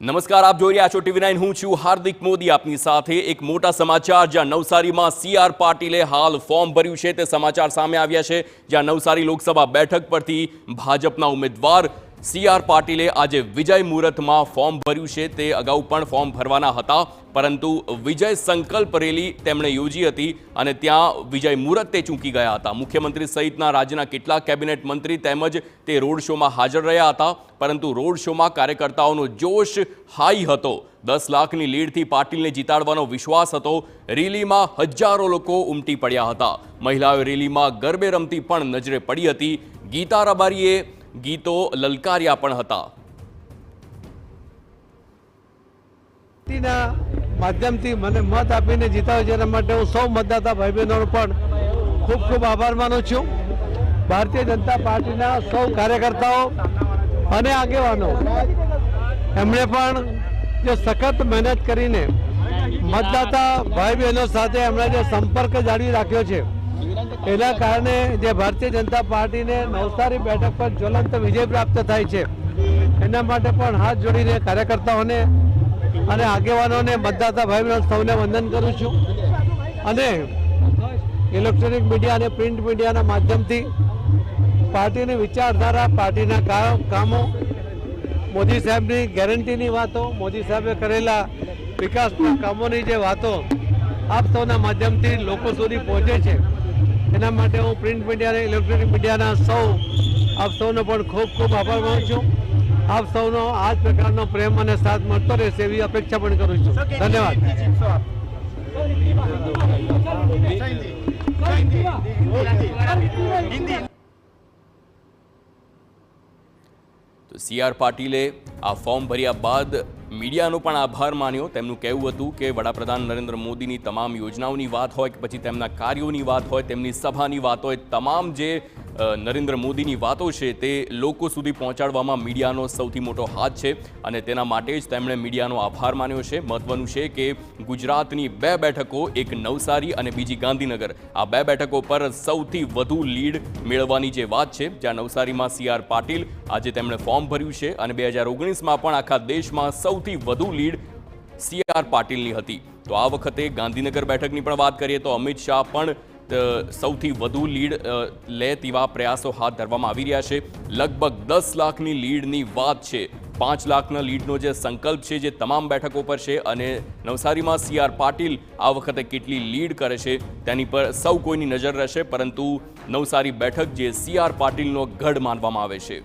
નમસ્કાર, આપ જોઈ રહ્યા છો TV9। હું છું હાર્દિક મોદી આપની સાથે। એક મોટા સમાચાર, જ્યાં નવસારીમાં CR પાટીલે હાલ ફોર્મ ભર્યું છે તે સમાચાર સામે આવ્યા છે। જ્યાં નવસારી લોકસભા બેઠક પરથી ભાજપના ઉમેદવાર CR પાટીલે આજે વિજય મુહૂર્તમાં ફોર્મ ભર્યું છે। તે અગાઉ પણ ફોર્મ ભરવાના હતા, પરંતુ વિજય સંકલ્પ રેલી તેમણે યોજી હતી અને ત્યાં વિજય મુહૂર્તે ચૂકી ગયા હતા। મુખ્યમંત્રી સહિતના રાજ્યના કેટલાક કેબિનેટ મંત્રી તેમજ તે રોડ શોમાં હાજર રહ્યા હતા, પરંતુ રોડ શોમાં કાર્યકર્તાઓનો જોશ હાઈ હતો। 10 લાખની લીડથી પાટીલને જીતાડવાનો વિશ્વાસ હતો। રેલીમાં હજારો લોકો ઉમટી પડ્યા હતા। મહિલાઓ રેલીમાં ગરબે રમતી પણ નજરે પડી હતી। ગીતા રબારીએ ગીતો લલકાર્યા પણ હતા। માધ્યમથી મને મત આપીને જીતાડ્યો જેના માટે હું સૌ મતદાતા ભાઈ બહેનોનો પણ ખૂબ ખૂબ આભાર માનું છું। ભારતીય જનતા પાર્ટીના સૌ કાર્યકર્તાઓ અને આગેવાનો એમણે પણ જે સખત મહેનત કરીને મતદાતા ભાઈ બહેનો સાથે એમણે જે સંપર્ક જાળવી રાખ્યો છે, એના કારણે જે ભારતીય જનતા પાર્ટીને નવસારી બેઠક પર જ્વલંત વિજય પ્રાપ્ત થાય છે, એના માટે પણ હાથ જોડીને કાર્યકર્તાઓને અને આગેવાનોને મતદાતા ભાઈ બહેનો સૌને વંદન કરું છું। અને ઇલેક્ટ્રોનિક મીડિયા અને પ્રિન્ટ મીડિયાના માધ્યમથી પાર્ટીની વિચારધારા, પાર્ટીના કામો, મોદી સાહેબની ગેરંટીની વાતો, મોદી સાહેબે કરેલા વિકાસના કામોની જે વાતો આપ સૌના માધ્યમથી લોકો સુધી પહોંચે છે, એના માટે હું પ્રિન્ટ મીડિયા અને ઇલેક્ટ્રોનિક મીડિયાના આપ સૌનો પણ ખૂબ ખૂબ આભાર માનું છું। આપ સૌનો આ જ પ્રકારનો પ્રેમ અને સાથ મળતો રહેશે એવી અપેક્ષા પણ કરું છું। ધન્યવાદ। તો CR પાટીલે આ ફોર્મ ભર્યા બાદ મીડિયાનો પણ આભાર માન્યો। તેમનું કહેવું હતું કે વડાપ્રધાન નરેન્દ્ર મોદીની તમામ યોજનાઓની વાત હોય કે પછી તેમના કાર્યોની વાત હોય, તેમની સભાની વાત હોય, તમામ જે નરેન્દ્ર મોદીની વાતો છે તે લોકો સુધી પહોંચાડવામાં મીડિયાનો સૌથી મોટો હાથ છે અને તેના માટે જ તેમણે મીડિયાનો આભાર માન્યો છે। મહત્વનું છે કે ગુજરાતની 2 બેઠકો, એક નવસારી અને બીજી ગાંધીનગર, આ 2 બેઠકો પર સૌથી વધુ લીડ મેળવવાની જે વાત છે, જ્યાં નવસારીમાં CR પાટીલ આજે તેમણે ફોર્મ ભર્યું છે અને 2019માં પણ આખા દેશમાં સૌથી વધુ લીડ CR પાટીલની હતી। તો આ વખતે ગાંધીનગર બેઠકની પણ વાત કરીએ તો અમિત શાહ પણ સૌથી વધુ લીડ લે તેવા પ્રયાસો હાથ ધરવામાં આવી રહ્યા છે। લગભગ 10 લાખની લીડની વાત છે। 5 લાખના લીડનો જે સંકલ્પ છે, જે તમામ બેઠકો પર છે, અને નવસારીમાં CR પાટીલ આ વખતે કેટલી લીડ કરે છે તેની પર સૌ કોઈની નજર રહેશે, પરંતુ નવસારી બેઠક જે CR પાટીલનો ગઢ માનવામાં આવે છે।